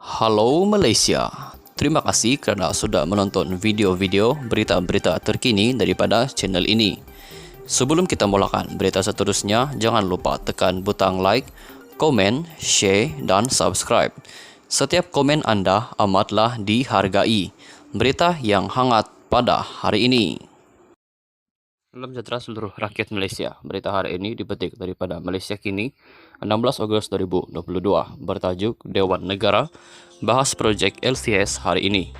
Halo Malaysia, terima kasih karena sudah menonton video-video berita-berita terkini daripada channel ini. Sebelum kita mulakan berita seterusnya, jangan lupa tekan butang like, komen, share, dan subscribe. Setiap komen Anda amatlah dihargai. Berita yang hangat pada hari ini. Salam sejahtera seluruh rakyat Malaysia. Berita hari ini dipetik daripada Malaysia Kini, 16 Ogos 2022, bertajuk Dewan Negara bahas projek LCS hari ini.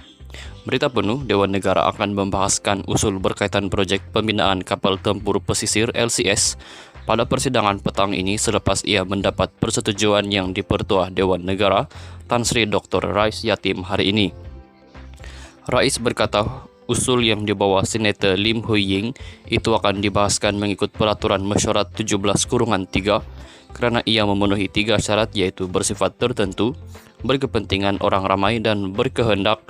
Berita penuh, Dewan Negara akan membahaskan usul berkaitan projek pembinaan kapal tempur pesisir LCS pada persidangan petang ini selepas ia mendapat persetujuan yang dipertua Dewan Negara Tan Sri Dr. Rais Yatim hari ini. Rais berkata, usul yang dibawa Senator Lim Hui Ying itu akan dibahaskan mengikut peraturan mesyuarat 17/3 kerana ia memenuhi 3 syarat iaitu bersifat tertentu, berkepentingan orang ramai dan berkehendak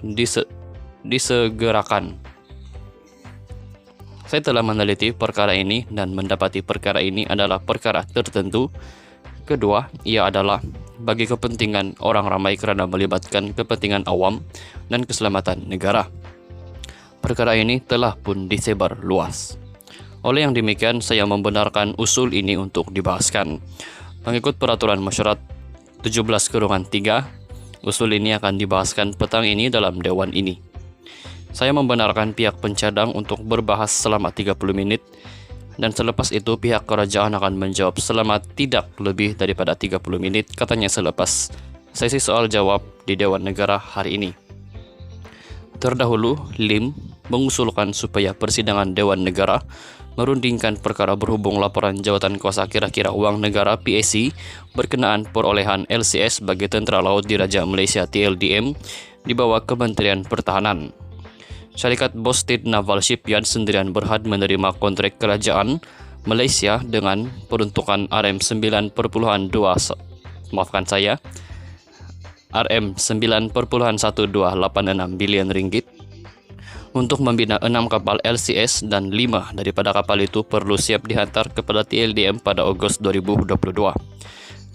disegerakan. Saya telah meneliti perkara ini dan mendapati perkara ini adalah perkara tertentu. Kedua, ia adalah bagi kepentingan orang ramai kerana melibatkan kepentingan awam dan keselamatan negara. Perkara ini telah pun disebar luas. Oleh yang demikian, saya membenarkan usul ini untuk dibahaskan. Mengikut peraturan mesyuarat 17/3, usul ini akan dibahaskan petang ini dalam dewan ini. Saya membenarkan pihak pencadang untuk berbahas selama 30 minit dan selepas itu pihak kerajaan akan menjawab selama tidak lebih daripada 30 menit, katanya selepas sesi soal jawab di Dewan Negara hari ini. Terdahulu, Lim mengusulkan supaya persidangan Dewan Negara merundingkan perkara berhubung laporan jawatan kuasa kira-kira wang negara PAC berkenaan perolehan LCS bagi Tentera Laut Diraja Malaysia TLDM di bawah Kementerian Pertahanan. Syarikat Boston Naval Shipyard sendirian berhad menerima kontrak kerajaan Malaysia dengan peruntukan RM9.2 RM9.1286 bilion ringgit untuk membina 6 kapal LCS dan 5 daripada kapal itu perlu siap dihantar kepada TLDM pada Ogos 2022.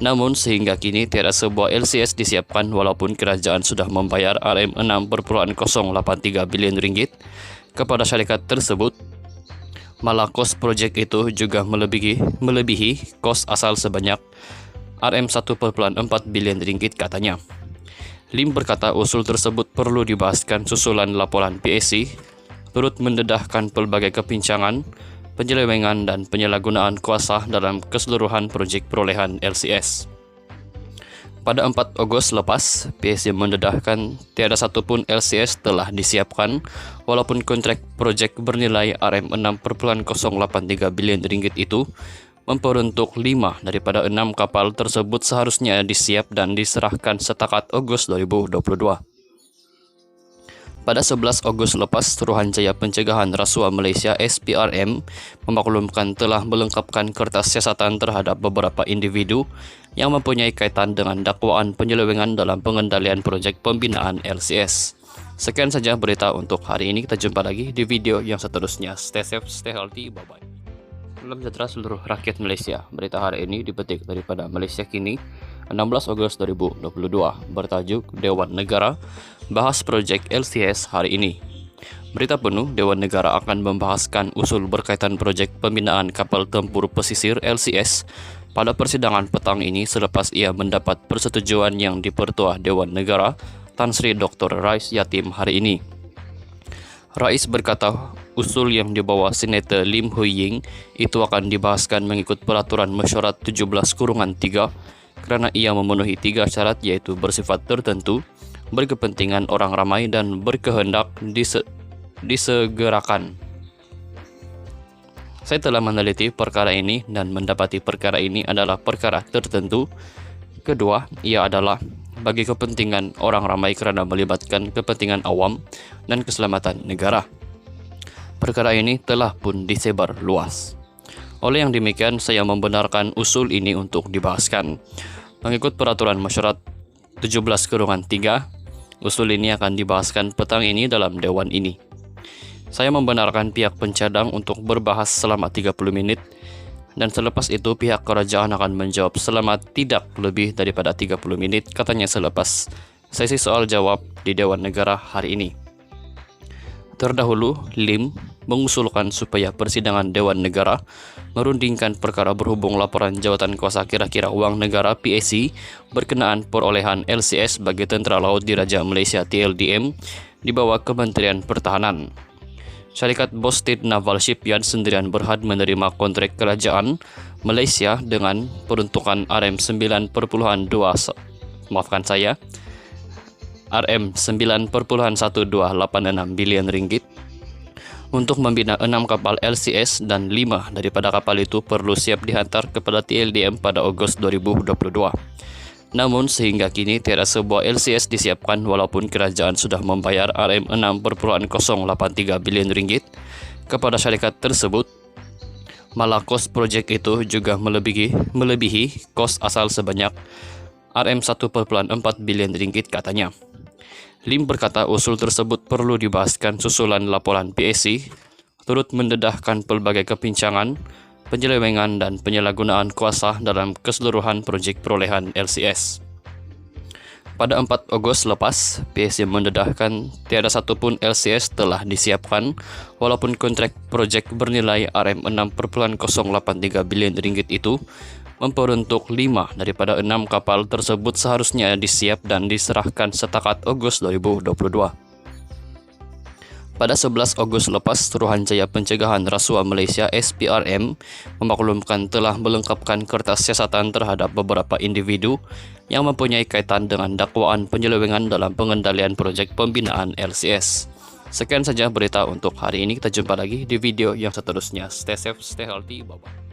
Namun sehingga kini tiada sebuah LCS disiapkan walaupun kerajaan sudah membayar RM6.083 bilion ringgit kepada syarikat tersebut. Malah kos projek itu juga melebihi kos asal sebanyak RM1.4 bilion ringgit, katanya. Lim berkata usul tersebut perlu dibahaskan susulan laporan PAC turut mendedahkan pelbagai kepincangan, penyelewengan dan penyalahgunaan kuasa dalam keseluruhan projek perolehan LCS. Pada 4 Ogos lepas, PAC mendedahkan tiada satu pun LCS telah disiapkan walaupun kontrak projek bernilai RM6.083 bilion ringgit itu memperuntuk 5 daripada 6 kapal tersebut seharusnya disiap dan diserahkan setakat Ogos 2022. Pada 11 Ogos lepas, Suruhanjaya Pencegahan Rasuah Malaysia SPRM memaklumkan telah melengkapkan kertas siasatan terhadap beberapa individu yang mempunyai kaitan dengan dakwaan penyelewengan dalam pengendalian projek pembinaan LCS. Sekian saja berita untuk hari ini. Kita jumpa lagi di video yang seterusnya. Stay safe, stay healthy, bye-bye. Salam sejahtera seluruh rakyat Malaysia. Berita hari ini dipetik daripada Malaysia Kini, 16 Ogos 2022, bertajuk Dewan Negara bahas projek LCS hari ini. Berita penuh, Dewan Negara akan membahaskan usul berkaitan projek pembinaan kapal tempur pesisir LCS pada persidangan petang ini selepas ia mendapat persetujuan yang dipertua Dewan Negara Tan Sri Dr. Rais Yatim hari ini. Rais berkata, usul yang dibawa Senator Lim Hui Ying itu akan dibahaskan mengikut peraturan mesyuarat 17/3 kerana ia memenuhi 3 syarat iaitu bersifat tertentu, berkepentingan orang ramai dan berkehendak disegerakan. Saya telah meneliti perkara ini dan mendapati perkara ini adalah perkara tertentu. Kedua, ia adalah bagi kepentingan orang ramai kerana melibatkan kepentingan awam dan keselamatan negara. Perkara ini telah pun disebar luas. Oleh yang demikian, saya membenarkan usul ini untuk dibahaskan. Mengikut peraturan mesyuarat 17/3, usul ini akan dibahaskan petang ini dalam dewan ini. Saya membenarkan pihak pencadang untuk berbahas selama 30 menit dan selepas itu pihak kerajaan akan menjawab selama tidak lebih daripada 30 menit, katanya selepas sesi soal jawab di Dewan Negara hari ini. Terdahulu, Lim mengusulkan supaya persidangan Dewan Negara merundingkan perkara berhubung laporan jawatan kuasa kira-kira wang negara PAC berkenaan perolehan LCS bagi Tentera Laut Diraja Malaysia TLDM di bawah Kementerian Pertahanan. Syarikat Boston Naval Shipyard sendirian berhad menerima kontrak kerajaan Malaysia dengan peruntukan RM9.2 RM9.1286 bilion ringgit untuk membina 6 kapal LCS dan 5 daripada kapal itu perlu siap dihantar kepada TLDM pada Ogos 2022. Namun sehingga kini tiada sebuah LCS disiapkan walaupun kerajaan sudah membayar RM6.083 bilion ringgit kepada syarikat tersebut. Malah kos projek itu juga melebihi kos asal sebanyak RM1.4 bilion ringgit katanya. Lim berkata usul tersebut perlu dibahaskan susulan laporan PAC turut mendedahkan pelbagai kepincangan, penyelewengan dan penyalahgunaan kuasa dalam keseluruhan projek perolehan LCS. Pada 4 Ogos lepas, PAC mendedahkan tiada satu pun LCS telah disiapkan walaupun kontrak projek bernilai RM6.083 bilion ringgit itu memperuntuk 5 daripada 6 kapal tersebut seharusnya disiap dan diserahkan setakat Ogos 2022. Pada 11 Ogos lepas, Suruhanjaya Pencegahan Rasuah Malaysia SPRM memaklumkan telah melengkapkan kertas siasatan terhadap beberapa individu yang mempunyai kaitan dengan dakwaan penyelewengan dalam pengendalian projek pembinaan LCS. Sekian saja berita untuk hari ini, kita jumpa lagi di video yang seterusnya. Stay safe, stay healthy, bye-bye.